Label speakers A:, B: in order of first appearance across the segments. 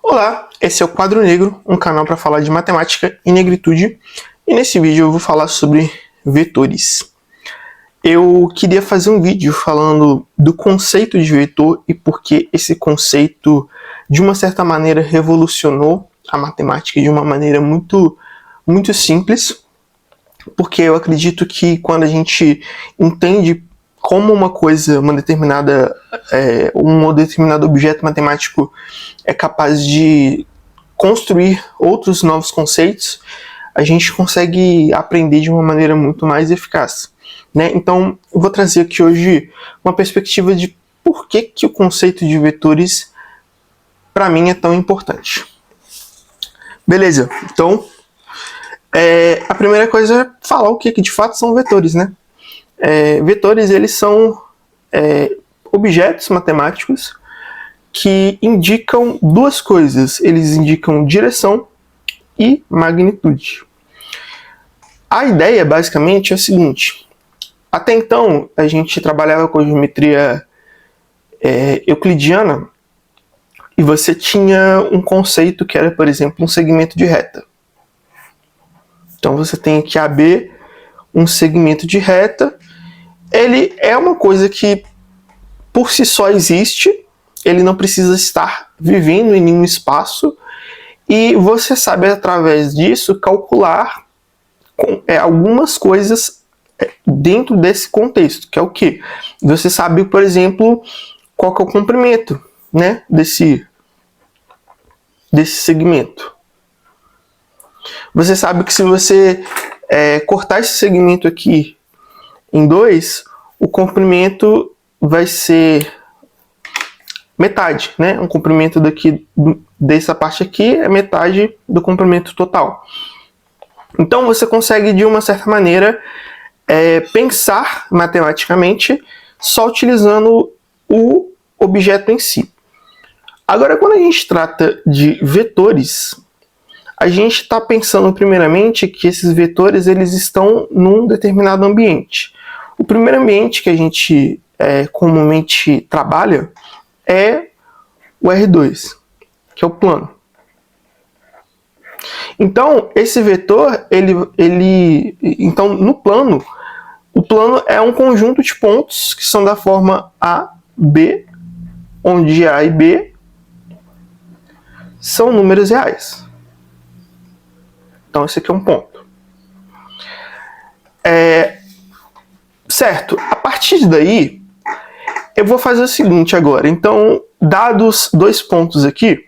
A: Olá, esse é o Quadro Negro, um canal para falar de matemática e negritude, e nesse vídeo eu vou falar sobre vetores. Eu queria fazer um vídeo falando do conceito de vetor e por que esse conceito, de uma certa maneira, revolucionou a matemática de uma maneira muito simples, porque eu acredito que quando a gente entende como uma coisa, um determinado objeto matemático é capaz de construir outros novos conceitos, a gente consegue aprender de uma maneira muito mais eficaz, né? Então, eu vou trazer aqui hoje uma perspectiva de por que o conceito de vetores, para mim, é tão importante. Beleza, então, a primeira coisa é falar o que de fato são vetores, né? Vetores, eles são objetos matemáticos que indicam duas coisas. Eles indicam direção e magnitude. A ideia, basicamente, é a seguinte. Até então, a gente trabalhava com geometria euclidiana e você tinha um conceito que era, por exemplo, um segmento de reta. Então, você tem aqui AB, um segmento de reta. Ele é uma coisa que, por si só, existe. Ele não precisa estar vivendo em nenhum espaço. E você sabe, através disso, calcular algumas coisas dentro desse contexto, que é o quê? Você sabe, por exemplo, qual que é o comprimento, né, desse segmento. Você sabe que se você cortar esse segmento aqui em dois, o comprimento vai ser metade, né? Um comprimento daqui dessa parte aqui é metade do comprimento total. Então você consegue, de uma certa maneira, pensar matematicamente só utilizando o objeto em si. Agora, quando a gente trata de vetores, a gente está pensando primeiramente que esses vetores eles estão num determinado ambiente. O primeiro ambiente que a gente comumente trabalha é o R2, que é o plano. Então, esse vetor, então, no plano, o plano é um conjunto de pontos que são da forma A, B, onde A e B são números reais. Então, esse aqui é um ponto. Certo, a partir daí, eu vou fazer o seguinte agora. Então, dados dois pontos aqui,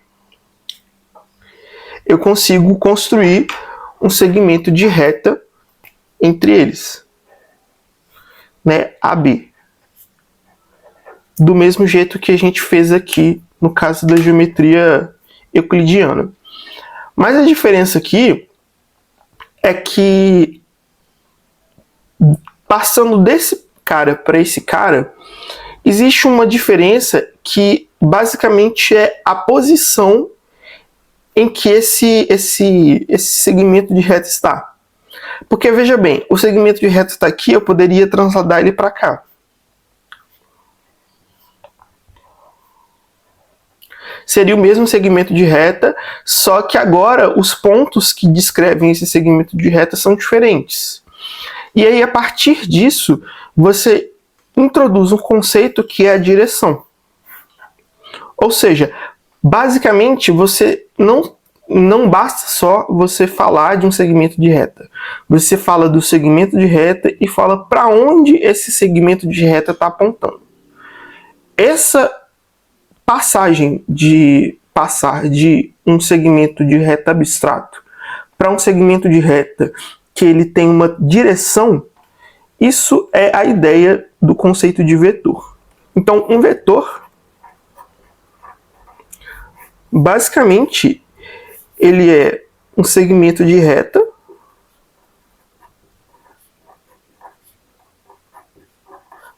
A: eu consigo construir um segmento de reta entre eles, né, AB. Do mesmo jeito que a gente fez aqui no caso da geometria euclidiana. Mas a diferença aqui é que, passando desse cara para esse cara, existe uma diferença que basicamente é a posição em que esse segmento de reta está. Porque, veja bem, o segmento de reta está aqui, eu poderia transladar ele para cá. Seria o mesmo segmento de reta, só que agora os pontos que descrevem esse segmento de reta são diferentes. E aí, a partir disso, você introduz um conceito que é a direção. Ou seja, basicamente, você não basta só você falar de um segmento de reta. Você fala do segmento de reta e fala para onde esse segmento de reta está apontando. Essa passagem de passar de um segmento de reta abstrato para um segmento de reta que ele tem uma direção, isso é a ideia do conceito de vetor. Então, um vetor, basicamente, ele é um segmento de reta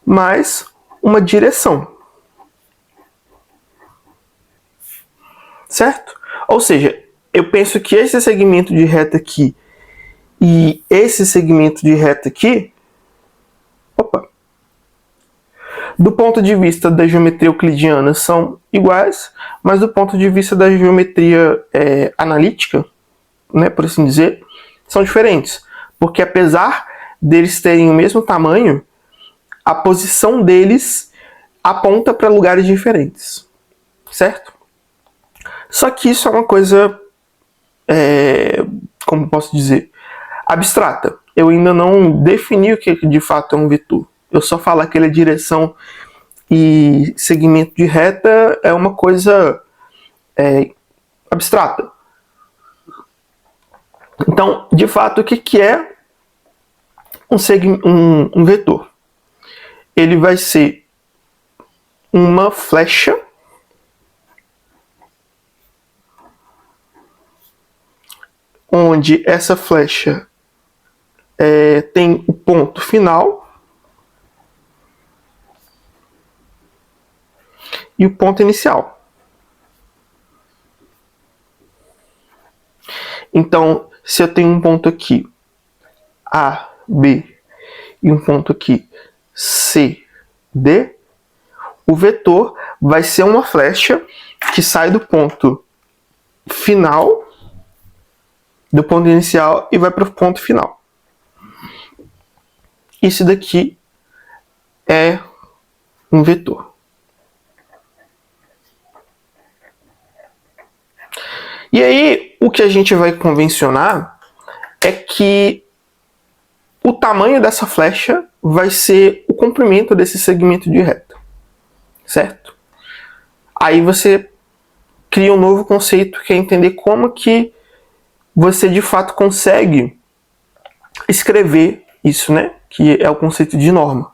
A: mais uma direção. Certo? Ou seja, eu penso que esse segmento de reta aqui e esse segmento de reta aqui, Do ponto de vista da geometria euclidiana são iguais, mas do ponto de vista da geometria analítica, né, por assim dizer, são diferentes. Porque apesar deles terem o mesmo tamanho, a posição deles aponta para lugares diferentes, certo? Só que isso é uma coisa, como posso dizer, abstrata. Eu ainda não defini o que de fato é um vetor. Eu só falo que ele é direção e segmento de reta é uma coisa abstrata. Então, de fato, o que é um vetor? Ele vai ser uma flecha onde essa flecha tem o ponto final e o ponto inicial. Então, se eu tenho um ponto aqui A, B e um ponto aqui C, D, o vetor vai ser uma flecha que sai do ponto final, do ponto inicial, e vai para o ponto final. Isso daqui é um vetor. E aí, o que a gente vai convencionar é que o tamanho dessa flecha vai ser o comprimento desse segmento de reta, certo? Aí você cria um novo conceito, que é entender como que você de fato consegue escrever isso, né? Que é o conceito de norma.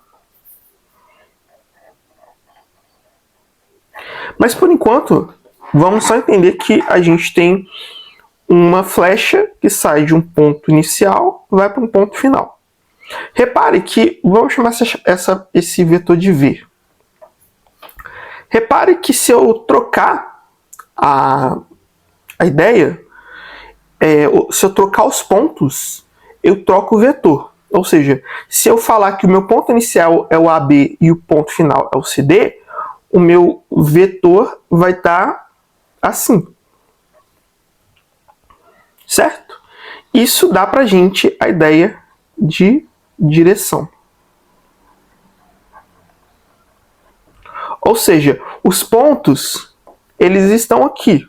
A: Mas por enquanto, vamos só entender que a gente tem uma flecha que sai de um ponto inicial e vai para um ponto final. Repare que, vamos chamar esse vetor de V. Repare que se eu trocar a ideia, se eu trocar os pontos, eu troco o vetor. Ou seja, se eu falar que o meu ponto inicial é o AB e o ponto final é o CD, o meu vetor vai estar assim. Certo? Isso dá pra gente a ideia de direção. Ou seja, os pontos, eles estão aqui,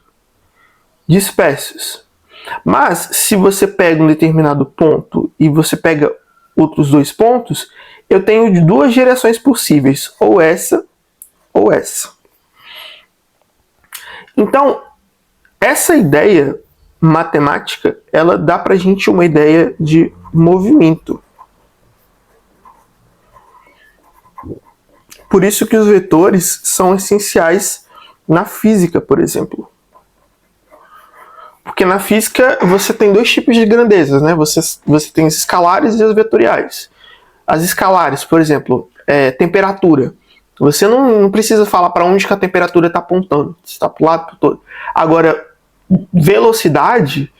A: dispersos. Mas, se você pega um determinado ponto e você pega outros dois pontos, eu tenho duas direções possíveis, ou essa ou essa. Então, essa ideia matemática, ela dá pra gente uma ideia de movimento. Por isso que os vetores são essenciais na física, por exemplo. Porque na física você tem dois tipos de grandezas, né? Você tem as escalares e as vetoriais. As escalares, por exemplo, temperatura. Você não precisa falar para onde que a temperatura está apontando. Se está para o lado, para o todo. Agora, velocidade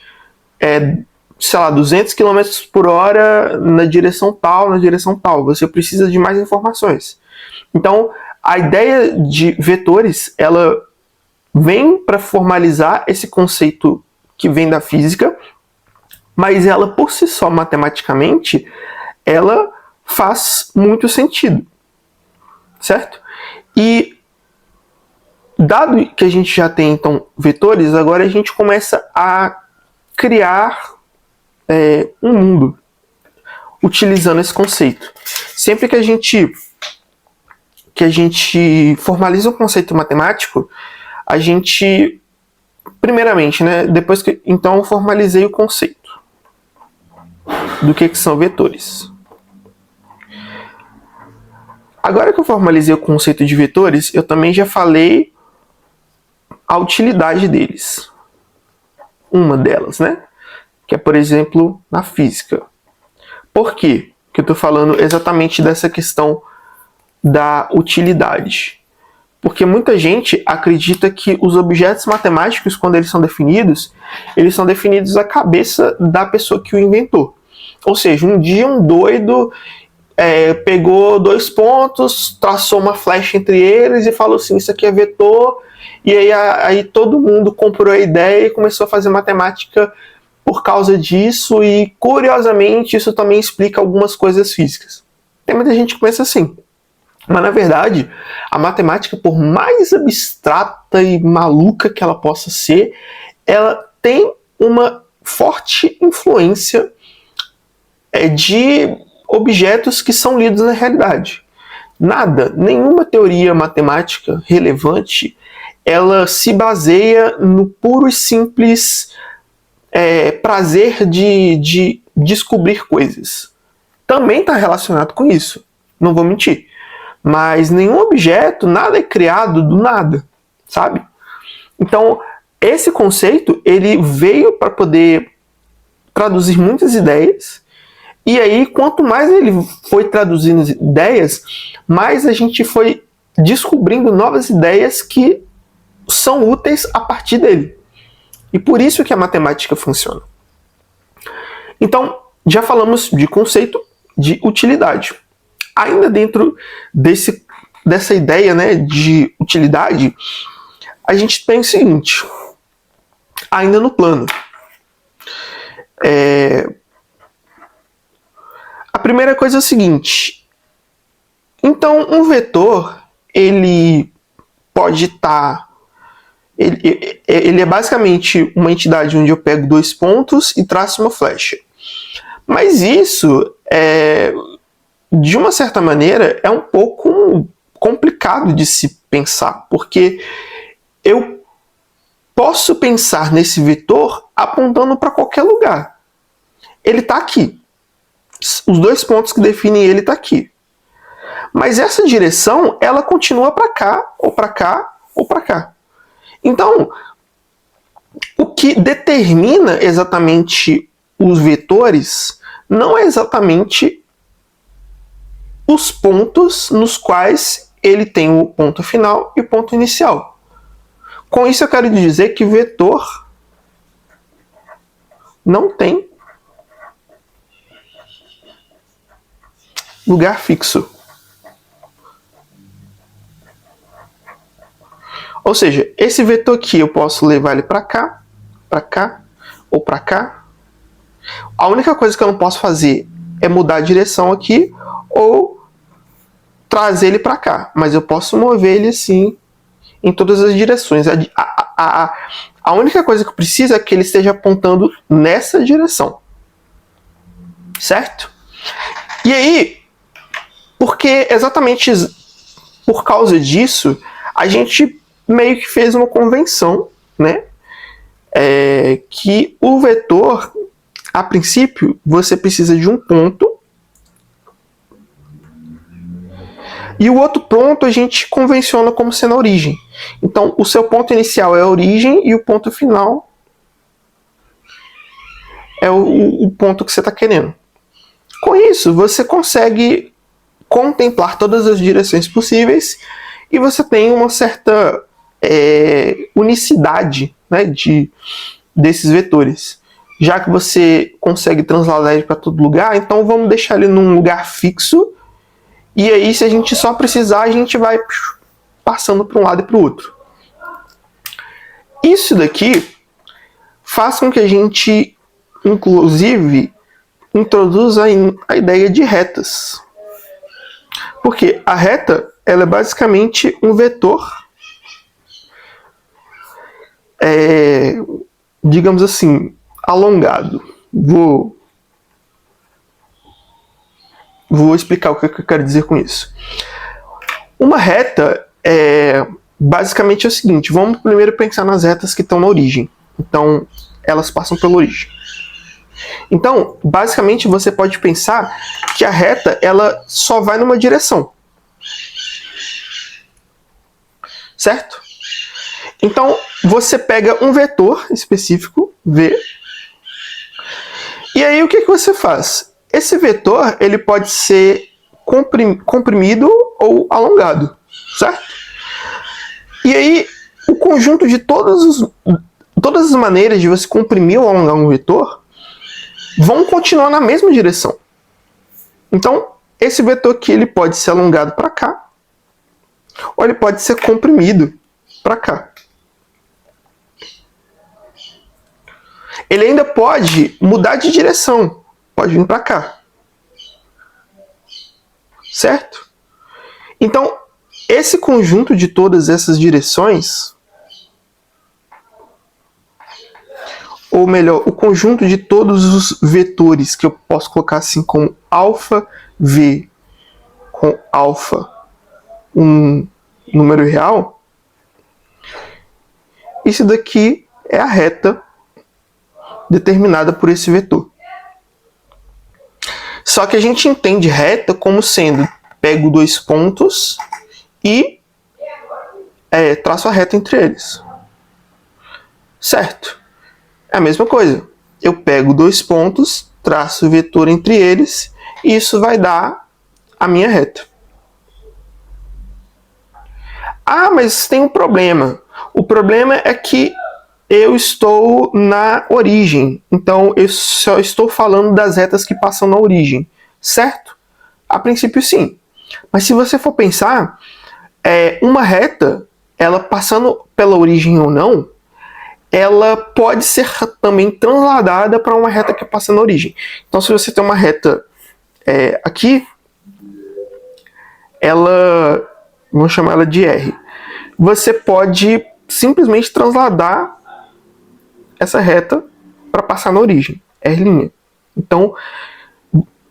A: sei lá, 200 km por hora na direção tal, na direção tal. Você precisa de mais informações. Então, a ideia de vetores, ela vem para formalizar esse conceito que vem da física, mas ela, por si só, matematicamente, ela faz muito sentido, certo? E, dado que a gente já tem, então, vetores, agora a gente começa a criar um mundo utilizando esse conceito. Sempre que a gente formaliza um conceito matemático, a gente, primeiramente, né, depois que então eu formalizei o conceito do que são vetores. Agora que eu formalizei o conceito de vetores, eu também já falei a utilidade deles. Uma delas, né? Que é, por exemplo, na física. Por quê que eu estou falando exatamente dessa questão da utilidade? Porque muita gente acredita que os objetos matemáticos, quando eles são definidos à cabeça da pessoa que o inventou. Ou seja, um dia um doido pegou 2 pontos, traçou uma flecha entre eles e falou assim, isso aqui é vetor, e aí todo mundo comprou a ideia e começou a fazer matemática por causa disso, e curiosamente isso também explica algumas coisas físicas. Tem muita gente que pensa assim, mas na verdade a matemática, por mais abstrata e maluca que ela possa ser, ela tem uma forte influência de objetos que são lidos na realidade. Nenhuma teoria matemática relevante, ela se baseia no puro e simples prazer de descobrir coisas. Também está relacionado com isso, não vou mentir. Mas nenhum objeto, nada é criado do nada, sabe? Então, esse conceito, ele veio para poder traduzir muitas ideias, e aí, quanto mais ele foi traduzindo ideias, mais a gente foi descobrindo novas ideias que são úteis a partir dele. E por isso que a matemática funciona. Então, já falamos de conceito de utilidade. Ainda dentro dessa ideia, né, de utilidade, a gente tem o seguinte, ainda no plano. A primeira coisa é o seguinte, então um vetor, ele pode estar, ele é basicamente uma entidade onde eu pego 2 pontos e traço uma flecha. Mas isso, de uma certa maneira, é um pouco complicado de se pensar, porque eu posso pensar nesse vetor apontando para qualquer lugar. Ele está aqui. Os 2 pontos que definem ele estão aqui. Mas essa direção, ela continua para cá, ou para cá, ou para cá. Então, o que determina exatamente os vetores não é exatamente os pontos nos quais ele tem o ponto final e o ponto inicial. Com isso eu quero dizer que vetor não tem lugar fixo. Ou seja, esse vetor aqui eu posso levar ele para cá ou para cá. A única coisa que eu não posso fazer é mudar a direção aqui ou trazer ele para cá, mas eu posso mover ele assim em todas as direções. A única coisa que eu preciso é que ele esteja apontando nessa direção, certo? E aí, porque exatamente por causa disso, a gente meio que fez uma convenção, né? Que o vetor, a princípio, você precisa de um ponto, e o outro ponto a gente convenciona como sendo a origem. Então, o seu ponto inicial é a origem e o ponto final é o ponto que você está querendo. Com isso, você consegue contemplar todas as direções possíveis e você tem uma certa unicidade, né, desses vetores. Já que você consegue transladar ele para todo lugar, então vamos deixar ele num lugar fixo, e aí se a gente só precisar, a gente vai passando para um lado e para o outro. Isso daqui faz com que a gente, inclusive, introduza a ideia de retas. Porque a reta, ela é basicamente um vetor, digamos assim, alongado. Vou explicar o que eu quero dizer com isso. Uma reta basicamente é o seguinte, vamos primeiro pensar nas retas que estão na origem. Então, elas passam pela origem. Então, basicamente, você pode pensar que a reta, ela só vai numa direção. Certo? Então, você pega um vetor específico, V, e aí o que você faz? Esse vetor, ele pode ser comprimido ou alongado, certo? E aí, o conjunto de todas as maneiras de você comprimir ou alongar um vetor vão continuar na mesma direção. Então, esse vetor aqui ele pode ser alongado para cá, ou ele pode ser comprimido para cá. Ele ainda pode mudar de direção, pode vir para cá. Certo? Então, esse conjunto de todas essas direções, ou melhor, o conjunto de todos os vetores, que eu posso colocar assim como alfa v com alfa, um número real, isso daqui é a reta determinada por esse vetor. Só que a gente entende reta como sendo, pego dois pontos e traço a reta entre eles. Certo? É a mesma coisa. Eu pego dois pontos, traço o vetor entre eles, e isso vai dar a minha reta. Ah, mas tem um problema. O problema é que eu estou na origem. Então, eu só estou falando das retas que passam na origem. Certo? A princípio, sim. Mas se você for pensar, uma reta, ela passando pela origem ou não, ela pode ser também transladada para uma reta que passa na origem. Então, se você tem uma reta aqui, vamos chamar ela de R. Você pode simplesmente transladar essa reta para passar na origem, R'. Então,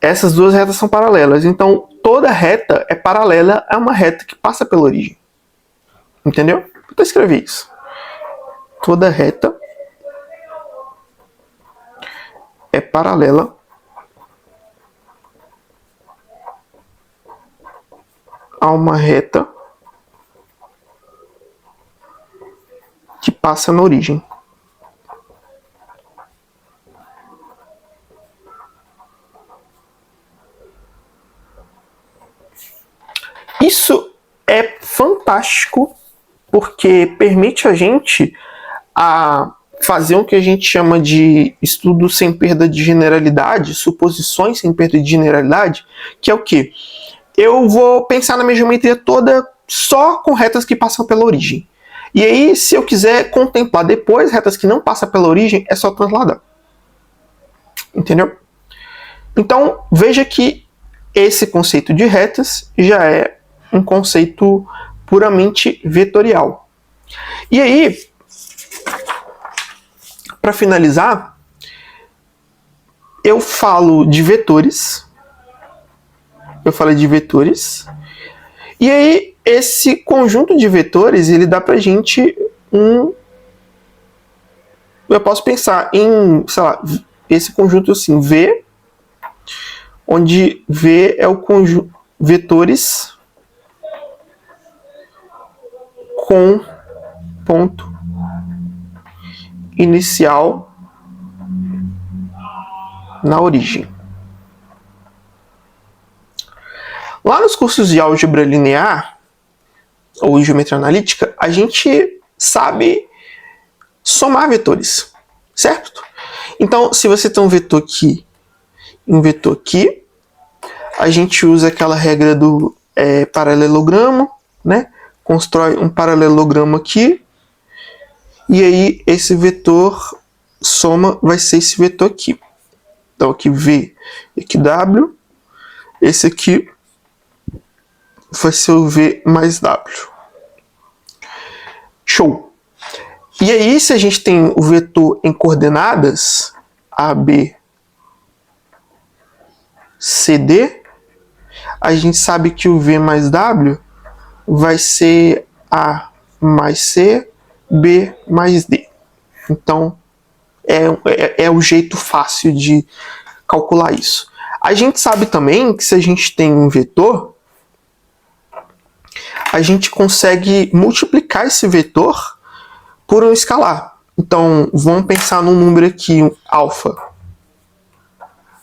A: essas duas retas são paralelas. Então, toda reta é paralela a uma reta que passa pela origem. Entendeu? Vou escrever isso. Toda reta é paralela a uma reta que passa na origem. Isso é fantástico porque permite a gente a fazer o que a gente chama de estudo sem perda de generalidade, suposições sem perda de generalidade, que é o quê? Eu vou pensar na minha geometria toda só com retas que passam pela origem. E aí, se eu quiser contemplar depois retas que não passam pela origem, é só transladar. Entendeu? Então, veja que esse conceito de retas já é um conceito puramente vetorial. E aí, para finalizar, eu falo de vetores. E aí, esse conjunto de vetores, ele dá pra gente eu posso pensar em, sei lá, esse conjunto assim, V, onde V é o conjunto vetores com ponto inicial na origem. Lá nos cursos de álgebra linear ou geometria analítica, a gente sabe somar vetores, certo? Então, se você tem um vetor aqui e um vetor aqui, a gente usa aquela regra do paralelogramo, né? Constrói um paralelogramo aqui, e aí esse vetor soma vai ser esse vetor aqui. Então aqui V e aqui W, esse aqui vai ser o V mais W. Show! E aí, se a gente tem o vetor em coordenadas A, B, C, D, a gente sabe que o V mais W vai ser A mais C, B mais D. Então, é o jeito fácil de calcular isso. A gente sabe também que se a gente tem um vetor, a gente consegue multiplicar esse vetor por um escalar. Então, vamos pensar num número aqui, um alfa.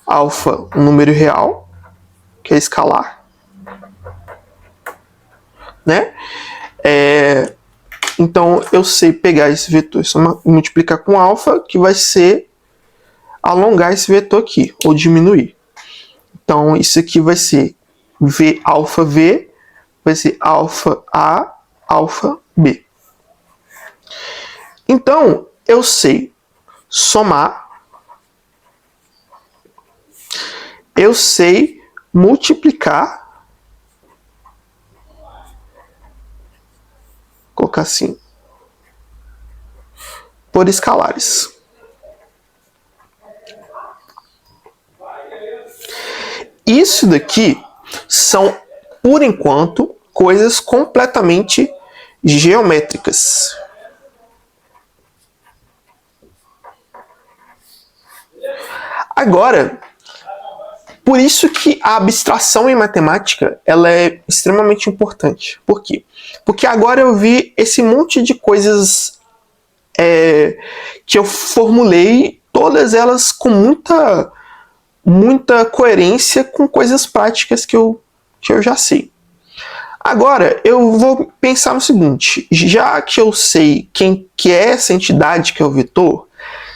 A: Alfa, um número real, que é escalar. Né? Então, eu sei pegar esse vetor e multiplicar com alfa, que vai ser alongar esse vetor aqui, ou diminuir. Então, isso aqui vai ser V alfa V vai ser alfa A, alfa B. Então, eu sei somar, eu sei multiplicar, vou colocar assim, por escalares. Isso daqui são, por enquanto, coisas completamente geométricas. Agora, por isso que a abstração em matemática ela é extremamente importante. Por quê? Porque agora eu vi esse monte de coisas que eu formulei, todas elas com muita coerência com coisas práticas que eu já sei. Agora, eu vou pensar no seguinte, já que eu sei quem que é essa entidade que é o vetor,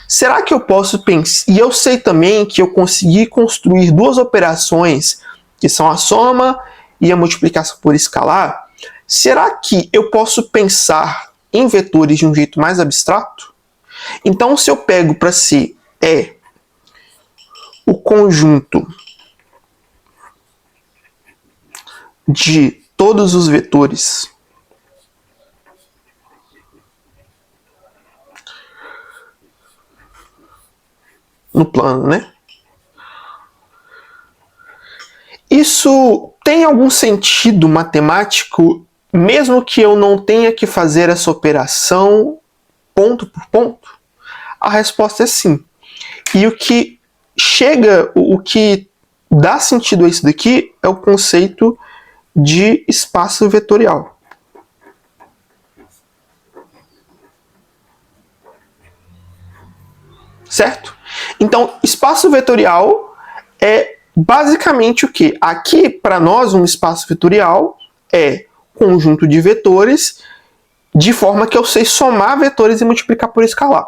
A: será que eu posso pensar... E eu sei também que eu consegui construir duas operações, que são a soma e a multiplicação por escalar. Será que eu posso pensar em vetores de um jeito mais abstrato? Então, se eu pego para ser o conjunto de todos os vetores no plano, né? Isso tem algum sentido matemático, mesmo que eu não tenha que fazer essa operação ponto por ponto? A resposta é sim. E o que dá sentido a isso daqui é o conceito de espaço vetorial. Certo? Então, espaço vetorial é basicamente o que? Aqui, para nós, um espaço vetorial é conjunto de vetores, de forma que eu sei somar vetores e multiplicar por escalar.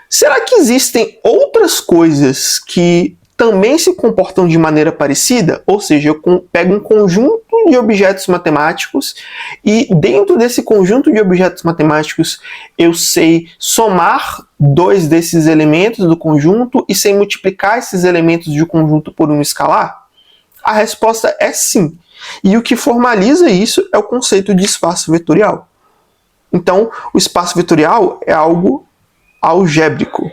A: Será que existem outras coisas que também se comportam de maneira parecida? Ou seja, eu pego um conjunto de objetos matemáticos e dentro desse conjunto de objetos matemáticos eu sei somar dois desses elementos do conjunto e sei multiplicar esses elementos de um conjunto por um escalar? A resposta é sim. E o que formaliza isso é o conceito de espaço vetorial. Então, o espaço vetorial é algo algébrico.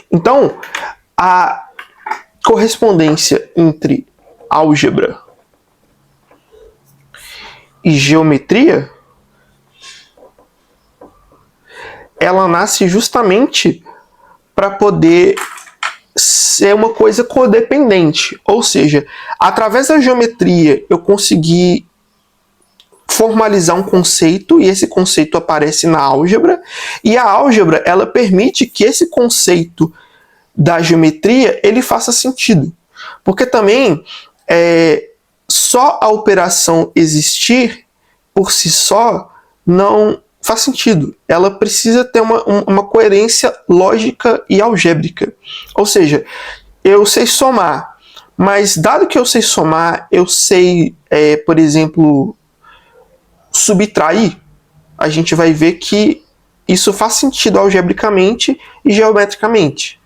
A: Então, a correspondência entre álgebra e geometria, ela nasce justamente para poder ser uma coisa codependente. Ou seja, através da geometria eu consegui formalizar um conceito e esse conceito aparece na álgebra e a álgebra ela permite que esse conceito da geometria ele faça sentido, porque também só a operação existir por si só não faz sentido, ela precisa ter uma coerência lógica e algébrica, ou seja, eu sei somar, mas dado que eu sei somar, eu sei, por exemplo, subtrair, a gente vai ver que isso faz sentido algebricamente e geometricamente.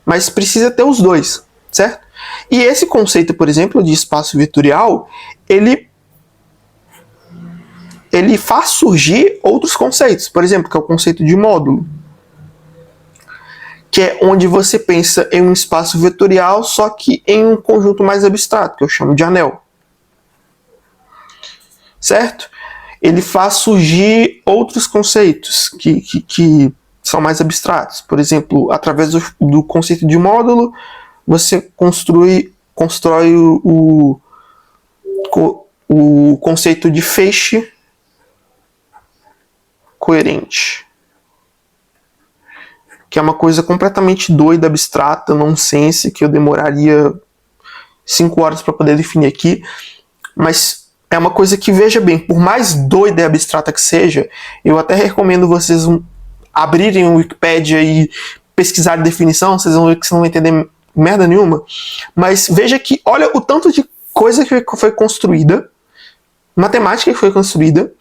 A: Mas precisa ter os dois, certo? E esse conceito, por exemplo, de espaço vetorial, ele faz surgir outros conceitos. Por exemplo, que é o conceito de módulo. Que é onde você pensa em um espaço vetorial, só que em um conjunto mais abstrato, que eu chamo de anel. Certo? Ele faz surgir outros conceitos que são mais abstratos. Por exemplo, através do conceito de módulo, você constrói o conceito de feixe coerente, que é uma coisa completamente doida, abstrata, nonsense, que eu demoraria 5 horas para poder definir aqui, mas é uma coisa que, veja bem, por mais doida e abstrata que seja, eu até recomendo vocês abrirem o Wikipedia e pesquisarem definição, vocês vão ver que vocês não vão entender merda nenhuma, mas veja que, olha o tanto de coisa que foi construída, matemática que foi construída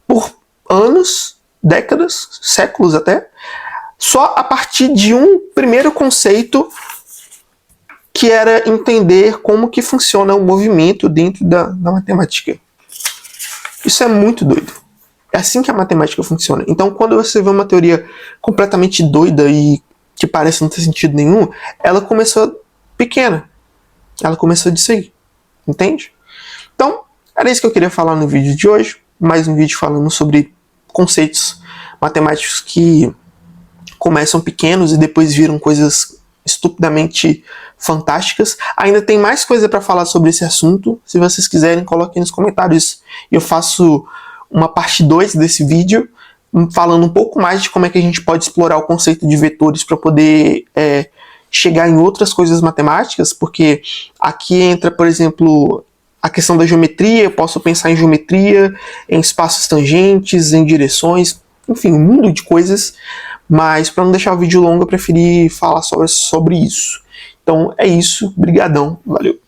A: por anos, décadas, séculos até, só a partir de um primeiro conceito, que era entender como que funciona o movimento dentro da matemática. Isso é muito doido. É assim que a matemática funciona. Então, quando você vê uma teoria completamente doida e que parece não ter sentido nenhum, ela começou pequena. Ela começou disso aí. Entende? Então, era isso que eu queria falar no vídeo de hoje. Mais um vídeo falando sobre conceitos matemáticos que começam pequenos e depois viram coisas estupidamente fantásticas. Ainda tem mais coisa para falar sobre esse assunto. Se vocês quiserem, coloquem nos comentários. Eu faço uma parte 2 desse vídeo, falando um pouco mais de como é que a gente pode explorar o conceito de vetores para poder chegar em outras coisas matemáticas, porque aqui entra, por exemplo, a questão da geometria. Eu posso pensar em geometria, em espaços tangentes, em direções, enfim, um mundo de coisas. Mas para não deixar o vídeo longo, eu preferi falar sobre isso. Então é isso, brigadão, valeu.